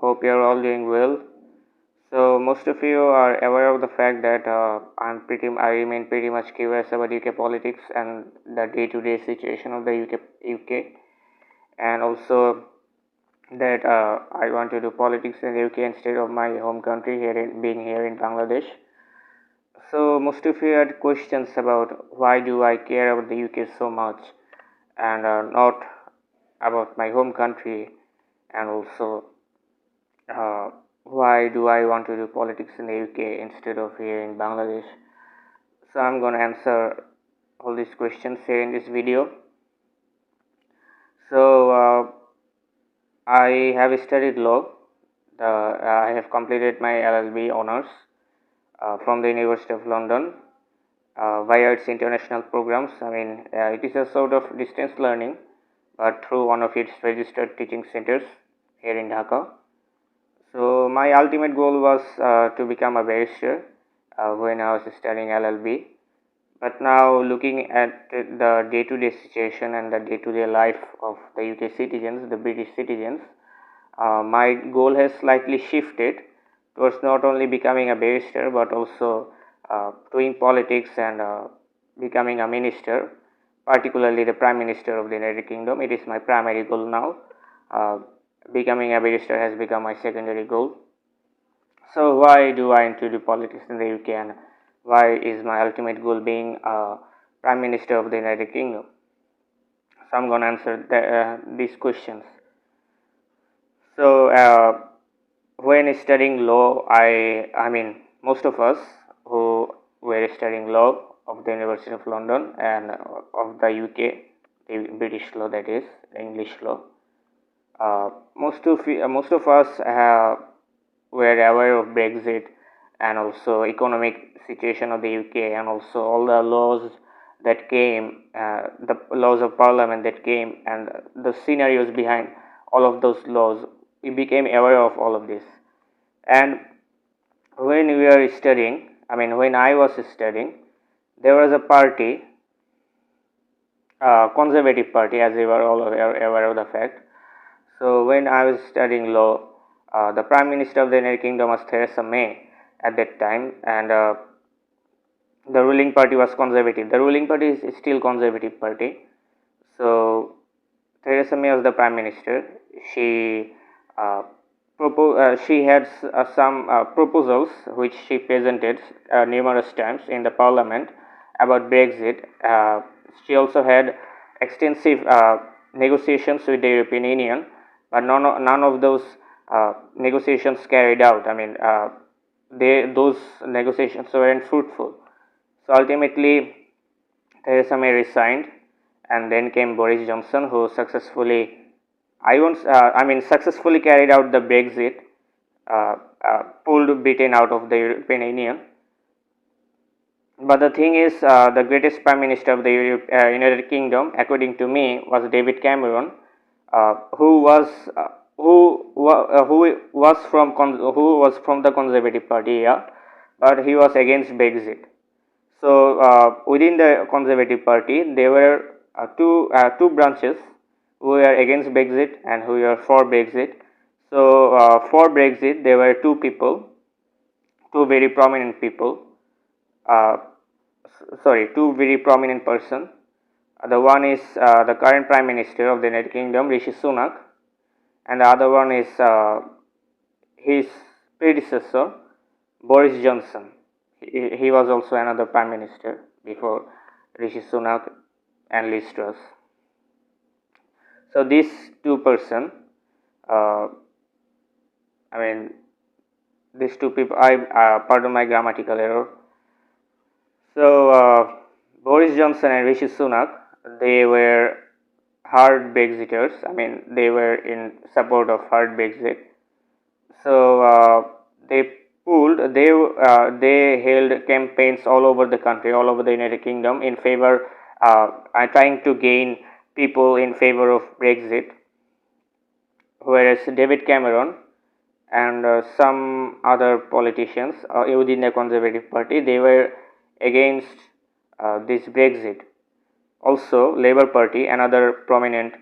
hope you're all doing well. So most of you are aware of the fact that I remain pretty much curious about UK politics and the day-to-day situation of the UK, and also that I want to do politics in the UK instead of my home country being here in Bangladesh. So most of you had questions about why do I care about the UK so much and not about my home country, and also uh, why do I want to do politics in the UK instead of here in Bangladesh. So I'm going to answer all these questions here in this video. So I have studied law. I have completed my LLB honors from the University of London via its international programs. It is a sort of distance learning, but through one of its registered teaching centers here in Dhaka. So my ultimate goal was to become a barrister when I was studying LLB. But now looking at the day-to-day situation and the day-to-day life of the UK citizens, the British citizens, my goal has slightly shifted towards not only becoming a barrister but also doing politics and becoming a minister, particularly the Prime Minister of the United Kingdom. It is my primary goal now. Becoming a barrister has become my secondary goal. So why do I enter the politics in the UK, and why is my ultimate goal being Prime Minister of the United Kingdom? So I'm going to answer these questions. So when studying law, most of us who were studying law of the University of London and of the UK, the British law, that is the English law, most of us were aware of Brexit and also economic situation of the UK, and also all the laws that came, the laws of Parliament that came, and the scenarios behind all of those laws. We became aware of all of this. And when we were studying, when I was studying, there was a party, Conservative Party, as we were all aware of the fact. So when I was studying law, the Prime Minister of the United Kingdom was Theresa May at that time, and the ruling party was Conservative. The ruling party is still Conservative Party. So Theresa May was the Prime Minister. She she had some proposals which she presented numerous times in the Parliament about Brexit. She also had extensive negotiations with the European Union, but none of those negotiations carried out. Those negotiations weren't fruitful. So ultimately, Theresa May resigned, and then came Boris Johnson, who successfully, successfully carried out the Brexit, pulled Britain out of the European Union. But the thing is, the greatest Prime Minister of the United Kingdom, according to me, was David Cameron, who was from the Conservative Party, yeah, but he was against Brexit. So within the Conservative Party, there were two branches who were against Brexit and who were for Brexit. So for Brexit, there were two very prominent people. Two very prominent person. The one is the current Prime Minister of the United Kingdom, Rishi Sunak, and the other one is his predecessor, Boris Johnson. He was also another Prime Minister before Rishi Sunak and Liz Truss. So these two person, these two people, pardon my grammatical error. So Boris Johnson and Rishi Sunak, they were hard Brexiters. They were in support of hard Brexit. So they held campaigns all over the country, all over the United Kingdom, in favor, trying to gain people in favor of Brexit. Whereas David Cameron and some other politicians within the Conservative Party, they were against this Brexit. Also, Labour Party, another prominent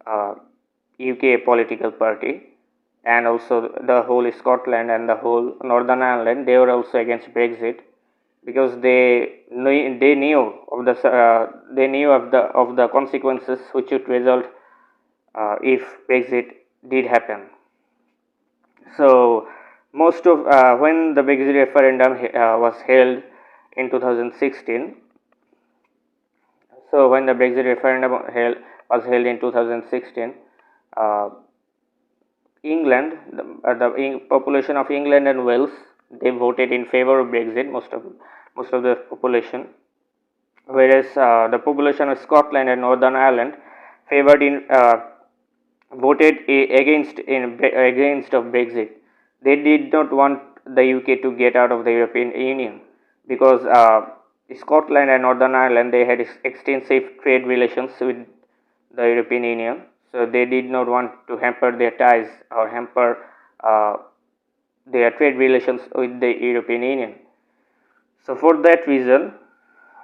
UK political party, and also the whole Scotland and the whole Northern Ireland, they were also against Brexit, because they knew of the consequences which would result if Brexit did happen. So most of when the Brexit referendum was held in 2016, so when the Brexit referendum was held in 2016, uh, England, the population of England and Wales, they voted in favor of Brexit. Most of the population, whereas the population of Scotland and Northern Ireland favored in voted against of Brexit. They did not want the UK to get out of the European Union, because Scotland and Northern Ireland, they had extensive trade relations with the European Union, so they did not want to hamper their ties or hamper uh, their trade relations with the European Union. So for that reason,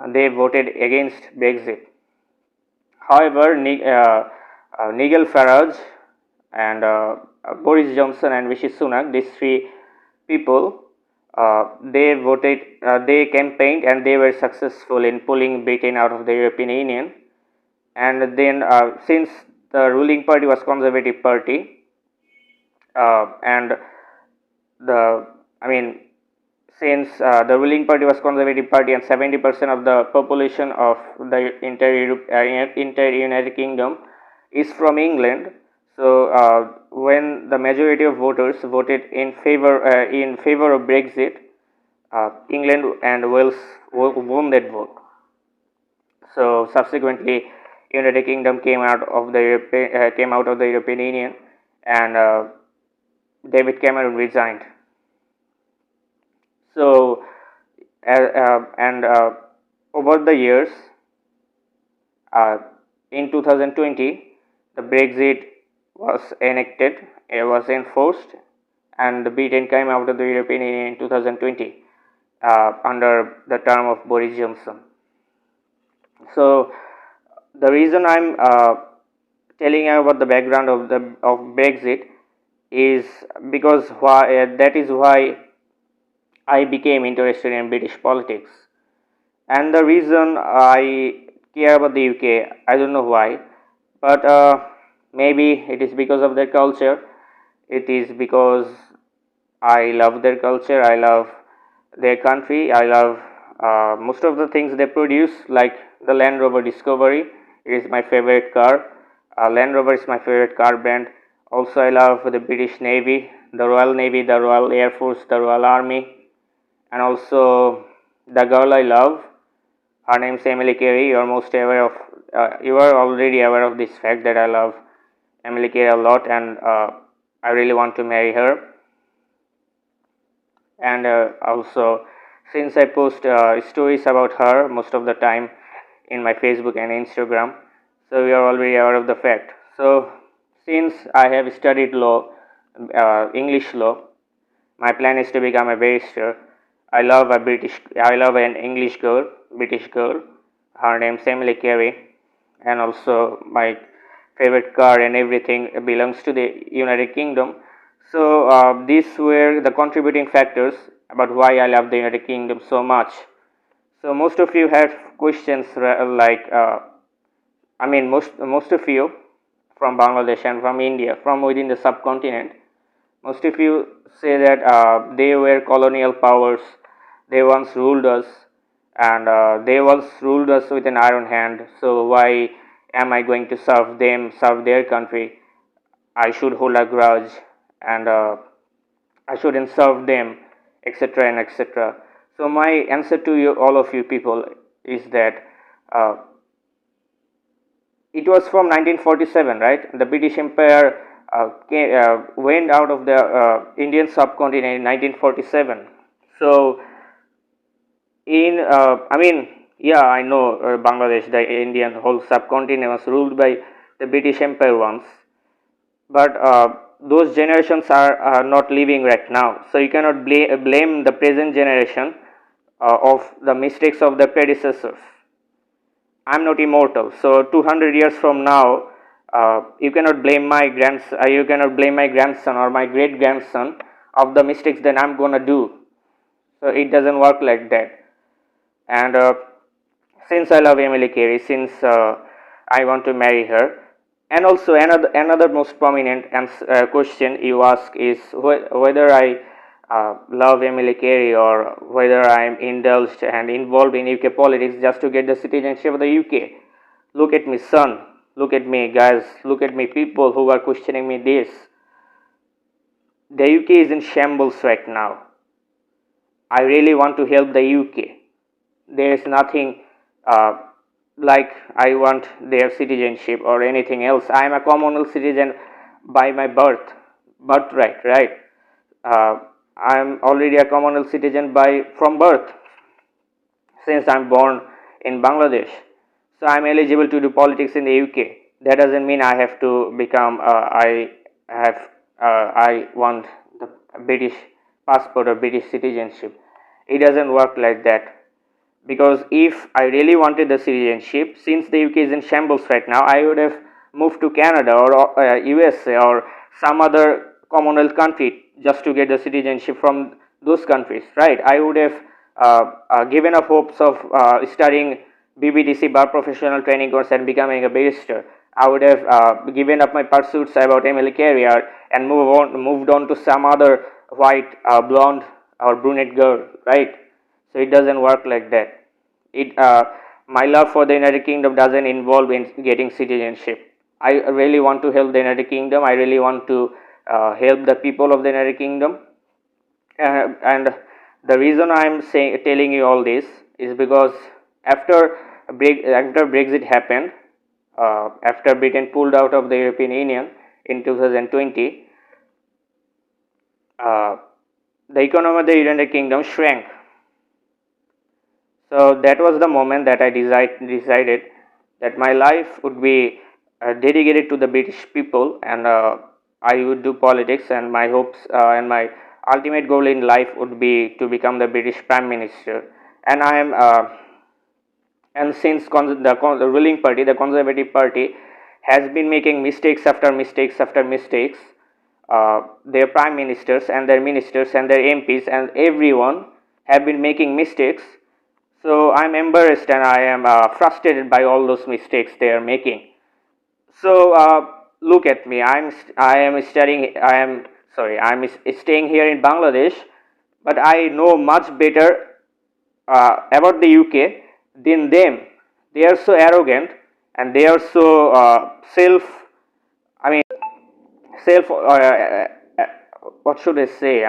they voted against Brexit. However, Nigel Farage and Boris Johnson and Rishi Sunak, these three people, they campaigned and they were successful in pulling Britain out of the European Union. And then, since the ruling party was Conservative Party, and the I mean, since the ruling party was Conservative Party and 70% of the population of the entire United Kingdom is from England, so when the majority of voters voted in favor of Brexit, England and Wales won that vote. So subsequently, United Kingdom came out of the European Union, and David Cameron resigned. So, and over the years, uh, in 2020, the Brexit was enacted, it was enforced, and Britain came out of the European Union in 2020 under the term of Boris Johnson. So, the reason I'm telling you about the background of Brexit is because that is why I became interested in British politics. And the reason I care about the UK, I don't know why, but maybe it is because of their culture. It is because I love their culture, I love their country, I love most of the things they produce, like the Land Rover Discovery. It is my favorite car. Land Rover is my favorite car brand. Also, I love the British Navy, the Royal Navy, the Royal Air Force, the Royal Army, and also the girl I love. Her name is Emily Carey. You are already aware of this fact that I love Emily Carey a lot, and I really want to marry her. And also, since I post stories about her most of the time in my Facebook and Instagram, so we are already aware of the fact. So, since I have studied law, English law, my plan is to become a barrister. I love an English girl, British girl. Her name's Emily Carey, and also my favorite car and everything belongs to the United Kingdom. So these were the contributing factors about why I love the United Kingdom so much. So most of you have questions like, most of you from Bangladesh and from India, from within the subcontinent, most of you say that they were colonial powers, they once ruled us, and they once ruled us with an iron hand. So why am I going to serve them, serve their country? I should hold a grudge, and I shouldn't serve them, etc. and etc. So my answer to you, all of you people, is that it was from 1947, right? The British Empire went out of the Indian subcontinent in 1947. So, yeah, I know Bangladesh, the Indian whole subcontinent, was ruled by the British Empire once, but those generations are not living right now. So you cannot blame the present generation of the mistakes of the predecessors. I'm not immortal, so 200 years from now, You cannot blame my you cannot blame my grandson or my great grandson of the mistakes that I'm gonna do. So it doesn't work like that. And since I love Emily Carey, since I want to marry her, and also another most prominent question you ask is whether I love Emily Carey or whether I am indulged and involved in UK politics just to get the citizenship of the UK. Look at me, son. Look at me, guys. Look at me, people who are questioning me this. The UK is in shambles right now. I really want to help the UK. There is nothing like I want their citizenship or anything else. I am a Commonwealth citizen by my birthright, right? Uh, I am already a Commonwealth citizen from birth, since I am born in Bangladesh. So I am eligible to do politics in the UK. That doesn't mean I have to become. I want the British passport or British citizenship. It doesn't work like that. Because if I really wanted the citizenship, since the UK is in shambles right now, I would have moved to Canada or USA or some other Commonwealth country just to get the citizenship from those countries, right? I would have given up hopes of studying BBTC bar professional training course and becoming a barrister. I would have given up my pursuits about MLA career and moved on to some other white, blonde, or brunette girl, right? So it doesn't work like that. My love for the United Kingdom doesn't involve in getting citizenship. I really want to help the United Kingdom. I really want to help the people of the United Kingdom. And the reason I'm telling you all this is because after Brexit happened, after Britain pulled out of the European Union in 2020, the economy of the United Kingdom shrank. So that was the moment that I decided that my life would be dedicated to the British people, and I would do politics, and my hopes and my ultimate goal in life would be to become the British Prime Minister. And I am and since the ruling party, the Conservative Party, has been making mistakes after mistakes after mistakes, their prime ministers and their ministers and their MPs and everyone have been making mistakes. So I'm embarrassed and I am frustrated by all those mistakes they are making. So look at me. I am studying. I'm staying here in Bangladesh, but I know much better about the UK than them. They are so arrogant and they are so I mean, self. What should I say?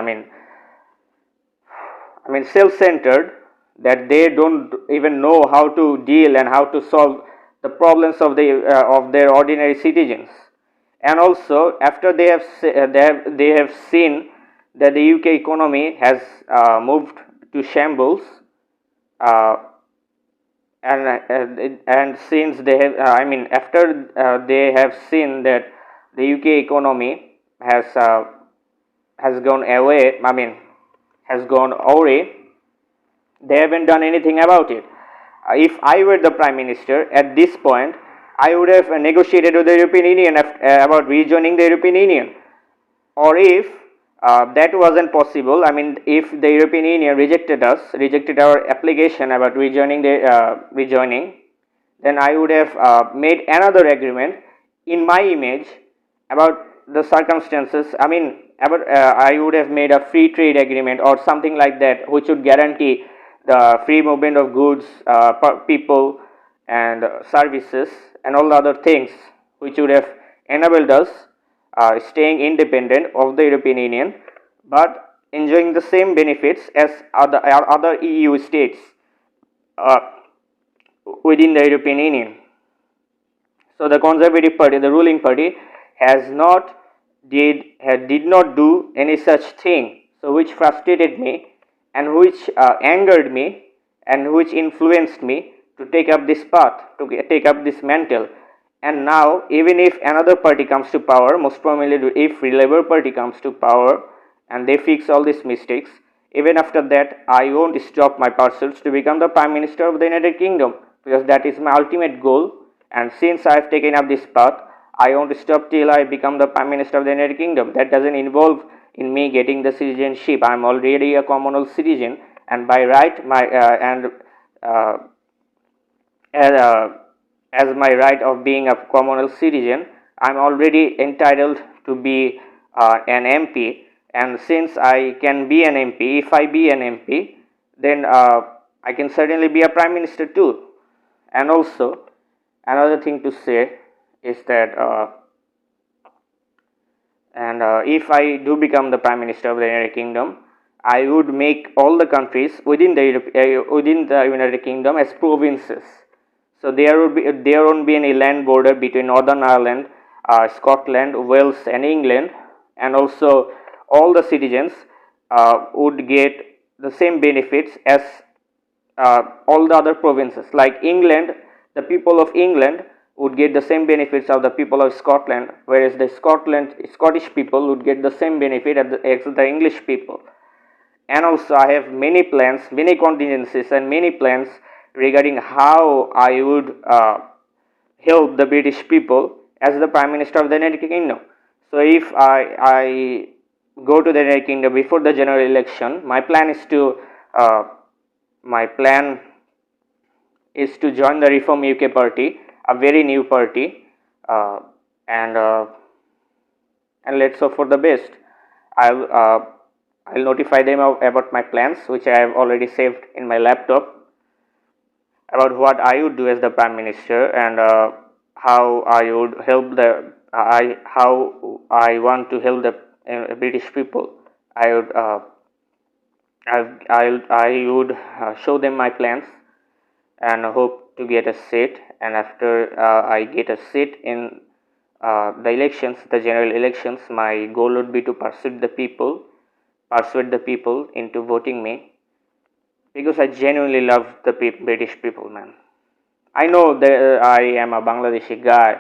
Self-centered, that they don't even know how to deal and how to solve the problems of their ordinary citizens. And also, after they have seen that the UK economy has moved to shambles, uh, and since they have, after they have seen that the UK economy has gone away, has gone awry, they haven't done anything about it. If I were the Prime Minister at this point, I would have negotiated with the European Union about rejoining the European Union. Or if that wasn't possible, if the European Union rejected our application about rejoining, then I would have made another agreement in my image about the circumstances. I would have made a free trade agreement or something like that, which would guarantee the free movement of goods, people, and services, and all the other things, which would have enabled us staying independent of the European Union, but enjoying the same benefits as other EU states uh, within the European Union. So the Conservative Party, the ruling party, did not do any such thing. So which frustrated me, and which angered me, and which influenced me to take up this path, to take up this mantle. And now, even if another party comes to power, most probably if Labour Party comes to power and they fix all these mistakes, even after that, I won't stop my pursuits to become the Prime Minister of the United Kingdom, because that is my ultimate goal. And since I have taken up this path, I won't stop till I become the Prime Minister of the United Kingdom. That doesn't involve in me getting the citizenship. I'm already a Commonwealth citizen, and by right, my and uh, as, as my right of being a Commonwealth citizen, I'm already entitled to be an MP. And since I can be an MP, if I be an MP, then I can certainly be a Prime Minister too. And also, another thing to say is that if I do become the Prime Minister of the United Kingdom, I would make all the countries within the United Kingdom as provinces. So there won't be any land border between Northern Ireland, Scotland, Wales, and England, and also all the citizens would get the same benefits as all the other provinces. Like England, the people of England would get the same benefits of the people of Scotland, whereas the Scottish people would get the same benefit as the English people. And also, I have many plans, many contingencies, and many plans regarding how I would help the British people as the Prime Minister of the United Kingdom. So, if I go to the United Kingdom before the general election, uh, my plan is to join the Reform UK party, a very new party, uh, and uh, and let's hope for the best. I'll uh, I'll notify them about my plans, which I have already saved in my laptop, about what I would do as the Prime Minister, and how I would help the I how I want to help the British people. I would I would show them my plans and hope to get a seat. And after I get a seat in the elections, the general elections, my goal would be to persuade the people into voting me, because I genuinely love the British people, man. I know that I am a Bangladeshi guy.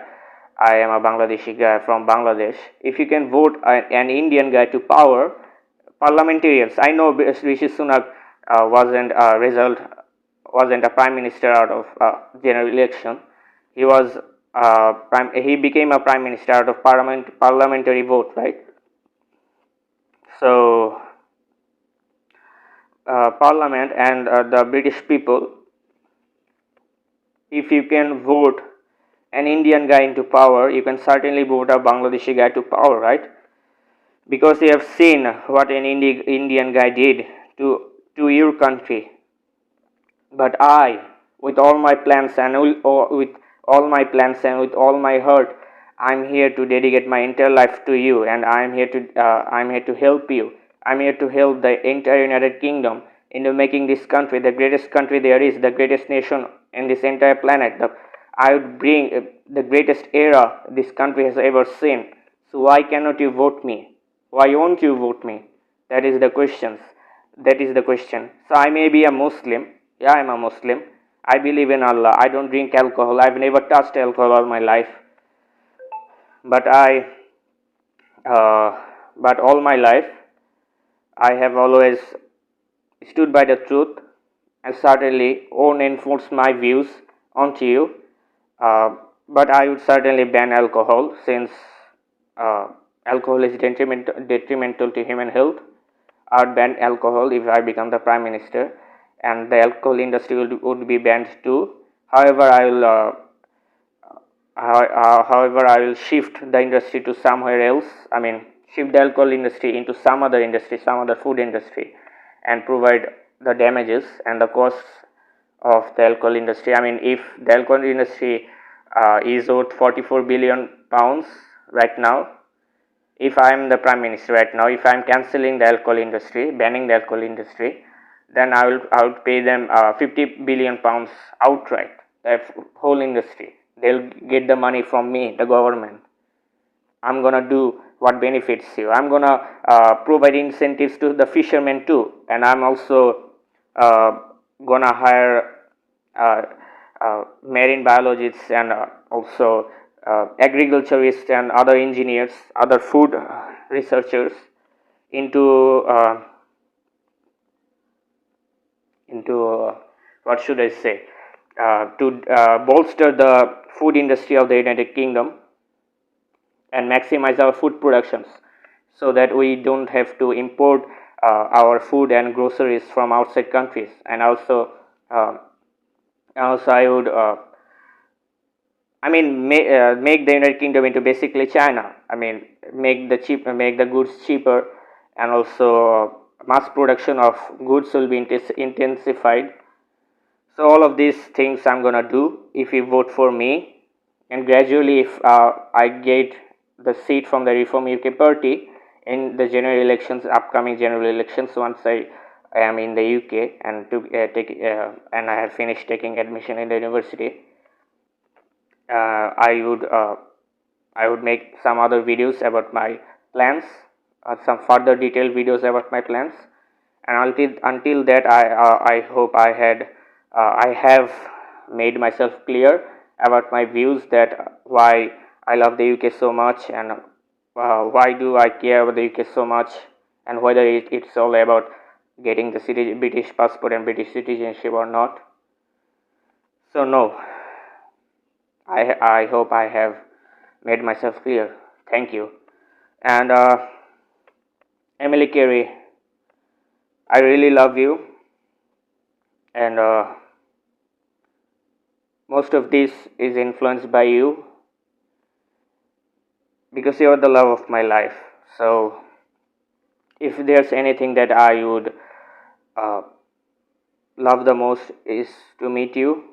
I am a Bangladeshi guy from Bangladesh. If you can vote an Indian guy to power, parliamentarians. I know Rishi Sunak wasn't a prime minister out of general election. He was he became a prime minister out of parliamentary vote, right? So Parliament and the British people, if you can vote an Indian guy into power, you can certainly vote a Bangladeshi guy to power, right? Because you have seen what an Indian guy did to your country. But I, with all my plans and with all my plans and with all my heart, I'm here to dedicate my entire life to you, and I'm here to help you. I'm here to help the entire United Kingdom into making this country the greatest country there is, the greatest nation in this entire planet. I would bring the greatest era this country has ever seen. So why cannot you vote me? Why won't you vote me? That is the questions. That is the question. So I may be a Muslim. Yeah, I'm a Muslim. I believe in Allah. I don't drink alcohol. I've never touched alcohol all my life. But uh, but all my life, I have always stood by the truth and certainly won't enforce my views onto you. But I would certainly ban alcohol, since uh, alcohol is detrimental to human health. I would ban alcohol if I become the Prime Minister, and the alcohol industry would be banned too. However, I will shift the industry to somewhere else. I mean, shift the alcohol industry into some other industry, some other food industry, and provide the damages and the costs of the alcohol industry. I mean, if the alcohol industry is worth 44 billion pounds right now, if I am the Prime Minister right now, if I am cancelling the alcohol industry, banning the alcohol industry, then I would pay them 50 billion pounds outright. The whole industry, they'll get the money from me, the government. I'm gonna do what benefits you. I'm gonna provide incentives to the fishermen too, and I'm also gonna hire uh, marine biologists and also agriculturists and other engineers, other food researchers into what should I say, to bolster the food industry of the United Kingdom. and maximize our food productions, so that we don't have to import our food and groceries from outside countries. And also, uh, I would make the United Kingdom into basically China. I mean, make the goods cheaper, and also mass production of goods will be intensified. So all of these things I'm gonna do if you vote for me, and gradually, if I get the seat from the Reform UK Party in the general elections, upcoming general elections, once I am in the UK and to and I have finished taking admission in the university, I would make some other videos about my plans, some further detailed videos about my plans. And until that, I hope I have made myself clear about my views, that why I love the UK so much, and why do I care about the UK so much, and whether it's all about getting the British passport and British citizenship or not. So no, I hope I have made myself clear. Thank you. And Emily Carey, I really love you, and most of this is influenced by you, because you are the love of my life. So, if there's anything that I would uh, love the most, is to meet you,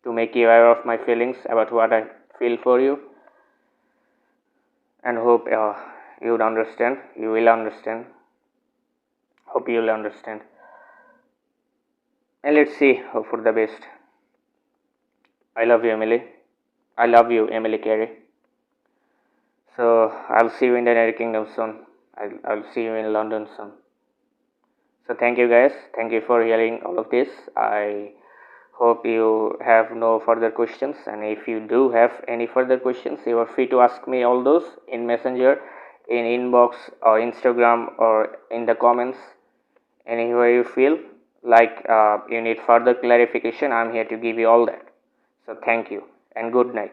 to make you aware of my feelings about what I feel for you, and hope you would understand. You will understand. Hope you will understand. And let's see. Hope for the best. I love you, Emily. I love you, Emily Carey. So I'll see you in the United Kingdom soon. I'll see you in London soon. So thank you guys. Thank you for hearing all of this. I hope you have no further questions. And if you do have any further questions, you are free to ask me all those in Messenger, in inbox, or Instagram, or in the comments, anywhere you feel like you need further clarification. I'm here to give you all that. So thank you and good night.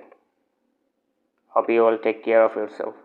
Hope you all take care of yourself.